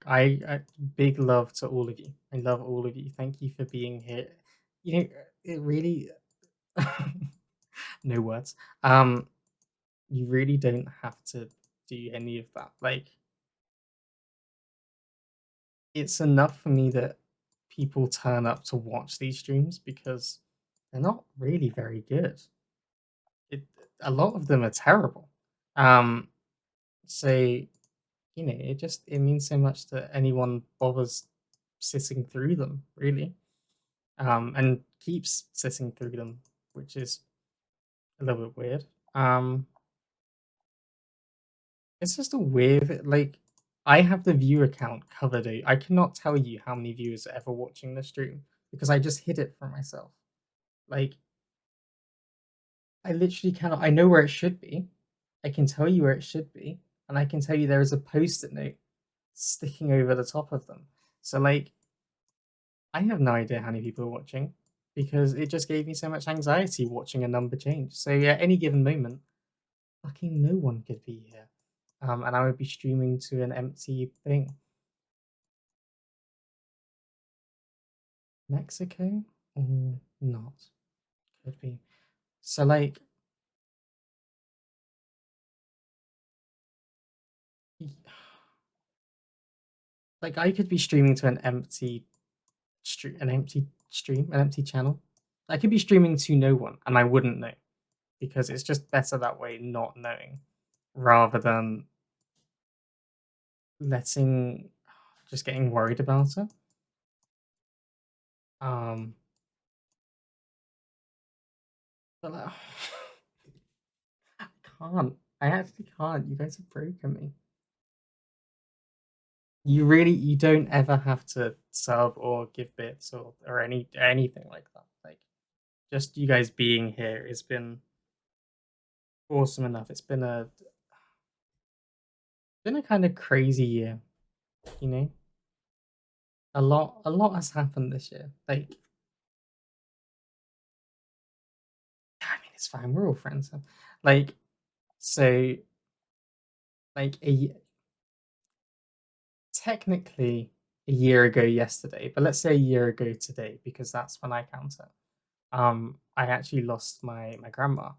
I big love to all of you. I love all of you. Thank you for being here. You know, it really no words. You really don't have to do any of that. Like, it's enough for me that people turn up to watch these streams because they're not really very good. It A lot of them are terrible. Um, so it means so much that anyone bothers sitting through them, really, and keeps sitting through them, which is a little bit weird. Um, it's just a weird, like, I have the viewer count covered. I cannot tell you how many viewers are ever watching the stream because I just hid it from myself. Like, I literally cannot. I know where it should be. I can tell you where it should be, and I can tell you there is a post-it note sticking over the top of them. So, like, I have no idea how many people are watching because it just gave me so much anxiety watching a number change. So yeah, any given moment, fucking no one could be here. And I would be streaming to an empty thing. Mexico or not? Could be. So y- like I could be streaming to an empty stream, an empty channel. I could be streaming to no one and I wouldn't know because it's just better that way not knowing rather than letting just getting worried about it. Um, but like, I can't. I actually can't. You guys have broken me. You don't ever have to sub or give bits or anything like that. Like just you guys being here has been awesome enough. It's been a kind of crazy year, you know. A lot has happened this year. Like I mean, it's fine. We're all friends. Huh? Like so, like technically a year ago yesterday, but let's say a year ago today because that's when I count it. I actually lost my grandma.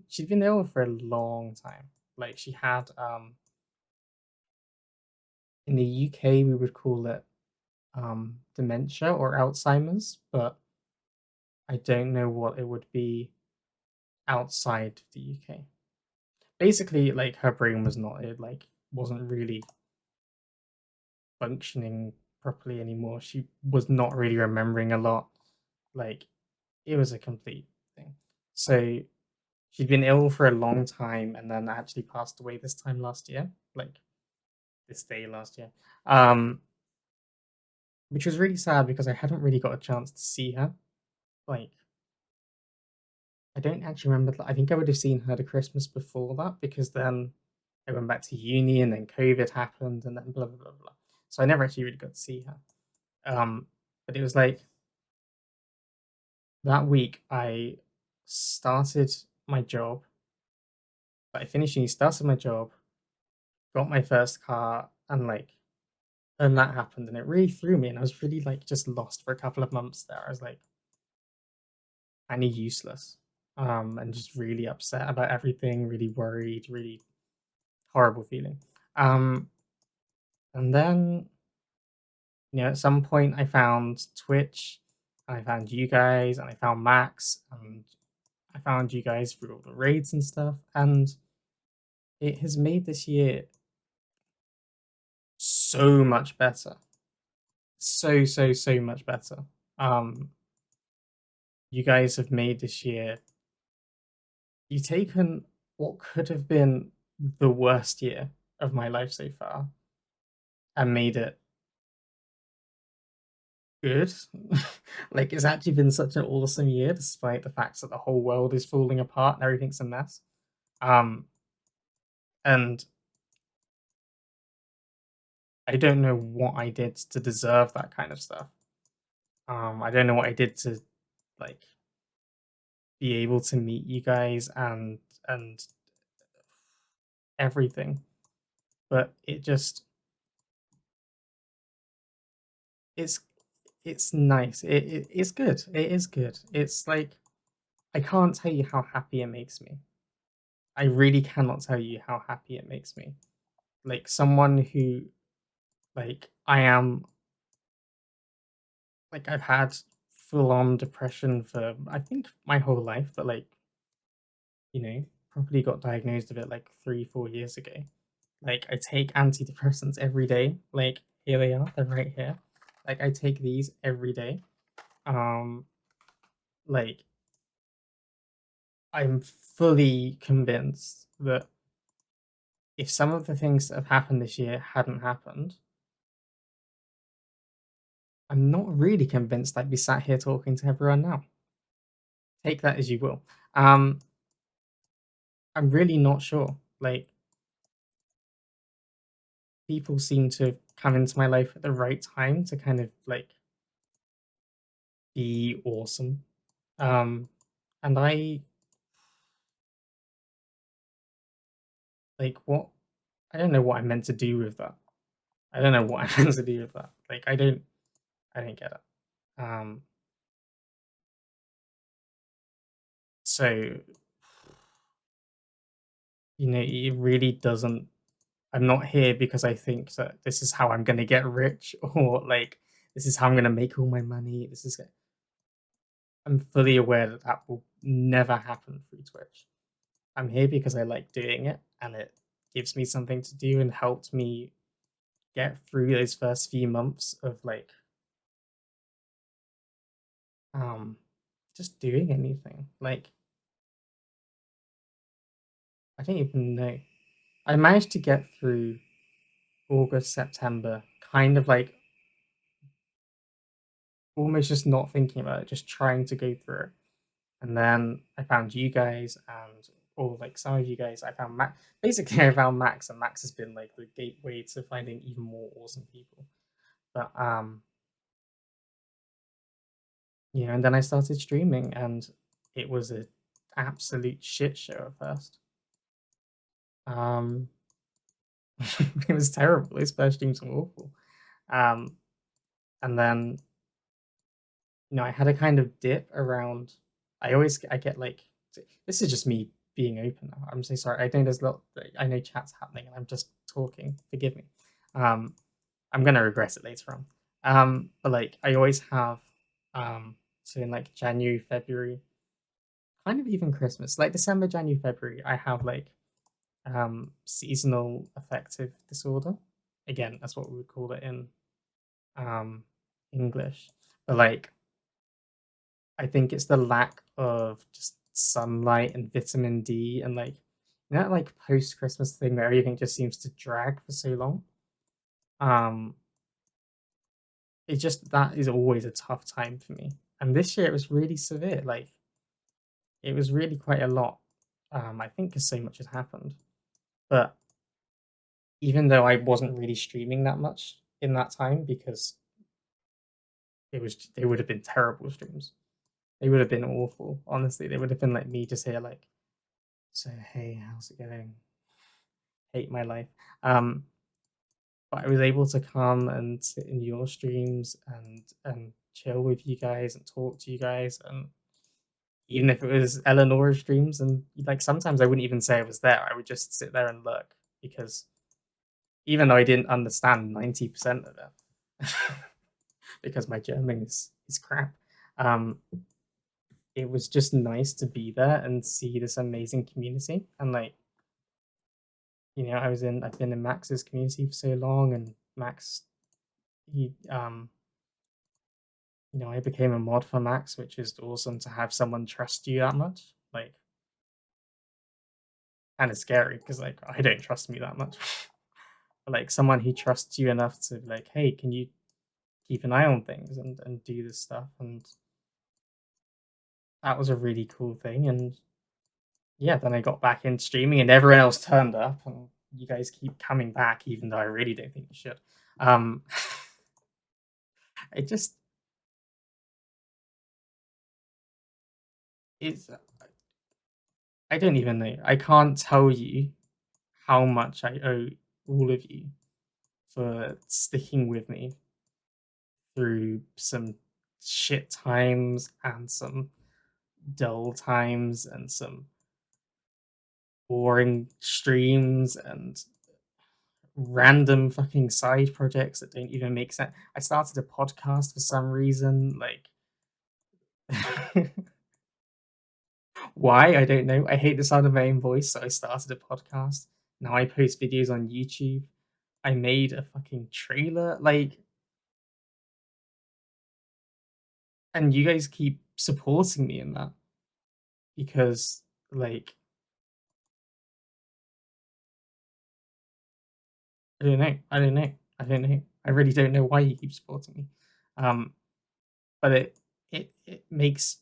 She'd been ill for a long time. Like she had in the UK we would call it dementia or Alzheimer's, but I don't know what it would be outside the UK. Basically, like her brain was not it like wasn't really functioning properly anymore. She was not really remembering a lot. Like it was a complete thing. So she'd been ill for a long time and then actually passed away this time last year, like this day last year. Um, which was really sad because I hadn't really got a chance to see her. Like, I don't actually remember. I think I would have seen her the Christmas before that because then I went back to uni and then COVID happened and then blah blah blah blah. So I never actually really got to see her. But it was like that week I started my job. But I finished uni, started my job, got my first car, and and that happened, and it really threw me, and I was really like just lost for a couple of months there. I was like kind of useless, and just really upset about everything, really worried, really horrible feeling. Um, and then at some point I found Twitch, and I found you guys, and I found Max, and I found you guys through all the raids and stuff, and it has made this year so much better, so much better. Um, you guys have made this year. You've taken what could have been the worst year of my life so far and made it good. Like it's actually been such an awesome year, despite the fact that the whole world is falling apart and everything's a mess. Um, and I don't know what I did to deserve that kind of stuff. I don't know what I did to like be able to meet you guys and everything, but it just it's it's nice. It's good. It is good. It's like I can't tell you how happy it makes me. I really cannot tell you how happy it makes me. Like someone who I am I've had full on depression for I think my whole life, but you know, probably got diagnosed with it like 3, 4 years ago. Like I take antidepressants every day. Like here they are, they're right here. Like I take these every day. Um, like I'm fully convinced that if some of the things that have happened this year hadn't happened, I'm not really convinced I'd be sat here talking to everyone now. Take that as you will. Um, I'm really not sure. Like people seem to come into my life at the right time to kind of be awesome. Um, and what I don't know what I'm meant to do with that. I don't know what I'm meant to do with that. I don't get it. So it really doesn't. I'm not here because I think that this is how I'm gonna get rich or this is how I'm gonna make all my money. I'm fully aware that that will never happen through Twitch. I'm here because I like doing it and it gives me something to do and helped me get through those first few months of um just doing anything. I don't even know. I managed to get through August, September, kind of almost just not thinking about it, just trying to go through it. And then I found you guys and or some of you guys. I found Max. Basically, I found Max, and Max has been like the gateway to finding even more awesome people. But and then I started streaming, and it was a absolute shit show at first. Um, it was terrible. Those first streams were awful. Um, and then I had a kind of dip around. I get this is just me being open now. I'm so sorry. I think there's a lot. I know chat's happening, and I'm just talking. Forgive me. Um, I'm gonna regret it later on. But I always have so in January, February, kind of even Christmas, like December, January, February, I have seasonal affective disorder. Again, that's what we would call it in um English. But I think it's the lack of just sunlight and vitamin D and that post Christmas thing where everything just seems to drag for so long. Um it's just that is always a tough time for me. And this year it was really severe. It was really quite a lot. I think because so much has happened. But even though I wasn't really streaming that much in that time because they would have been terrible streams. They would have been awful, honestly. They would have been like me just here so hey, how's it going? Hate my life. Um, but I was able to come and sit in your streams and chill with you guys and talk to you guys, and even if it was Eleanor's streams, and sometimes I wouldn't even say I was there. I would just sit there and look because even though I didn't understand 90% of it, because my German is crap. Um, it was just nice to be there and see this amazing community. And I've been in Max's community for so long, and Max, he, I became a mod for Max, which is awesome to have someone trust you that much. Kind of scary because I don't trust me that much. But someone who trusts you enough to hey, can you keep an eye on things and do this stuff? And that was a really cool thing. And yeah, then I got back in streaming, and everyone else turned up, and you guys keep coming back, even though I really don't think you should. Um, it just it's I don't even know. I can't tell you how much I owe all of you for sticking with me through some shit times and some dull times and some boring streams and random fucking side projects that don't even make sense. I started a podcast for some reason, like why? I don't know. I hate the sound of my own voice, so I started a podcast. Now I post videos on YouTube. I made a fucking trailer, like, and you guys keep supporting me in that because, like, I don't know. I don't know. I don't know. I really don't know why you keep supporting me. Um, but it makes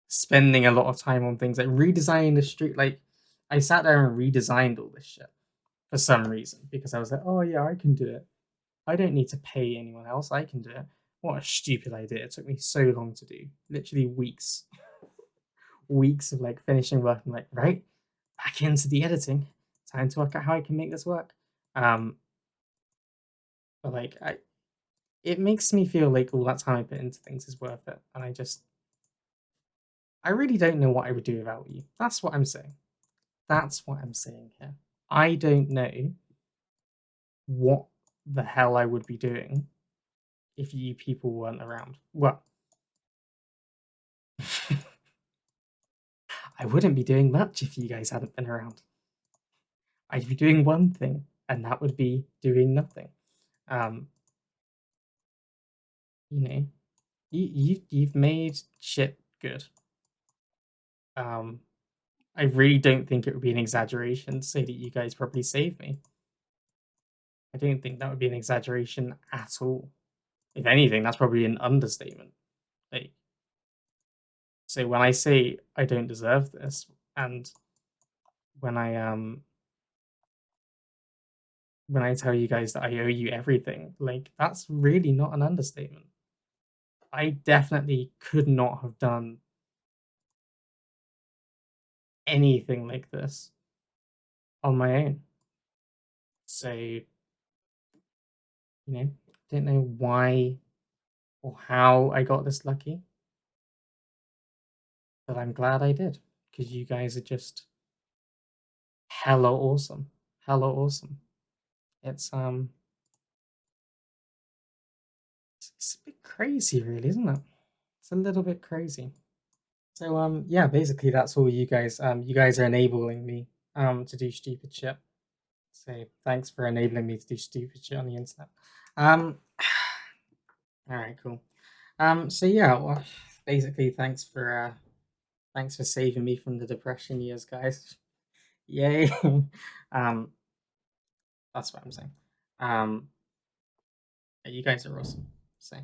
spending a lot of time on things like redesigning the street. Like, I sat there and redesigned all this shit for some reason because I was like, oh yeah, I can do it. I don't need to pay anyone else. I can do it. What a stupid idea. It took me so long to do. Literally weeks. Weeks of like finishing work and like, right, back into the editing. Time to work out how I can make this work. Um, but like it makes me feel like all that time I put into things is worth it. And I really don't know what I would do without you. That's what I'm saying. That's what I'm saying here. I don't know what the hell I would be doing if you people weren't around. Well, I wouldn't be doing much if you guys hadn't been around. I'd be doing one thing, and that would be doing nothing. Um, you know, you've made shit good. Um, I really don't think it would be an exaggeration to say that you guys probably saved me. I don't think that would be an exaggeration at all. If anything, that's probably an understatement. Like, so when I say I don't deserve this, and when I when I tell you guys that I owe you everything, like that's really not an understatement. I definitely could not have done anything like this on my own. So, don't know why or how I got this lucky, but I'm glad I did because you guys are just hella awesome. Hella awesome. It's it's a bit crazy really, isn't it? It's a little bit crazy. So yeah, basically that's all you guys are enabling me to do stupid shit. So thanks for enabling me to do stupid shit on the internet. Um all right, cool. So yeah, well basically thanks for saving me from the depression years, guys. Yay. um that's what I'm saying. Um you guys are awesome. So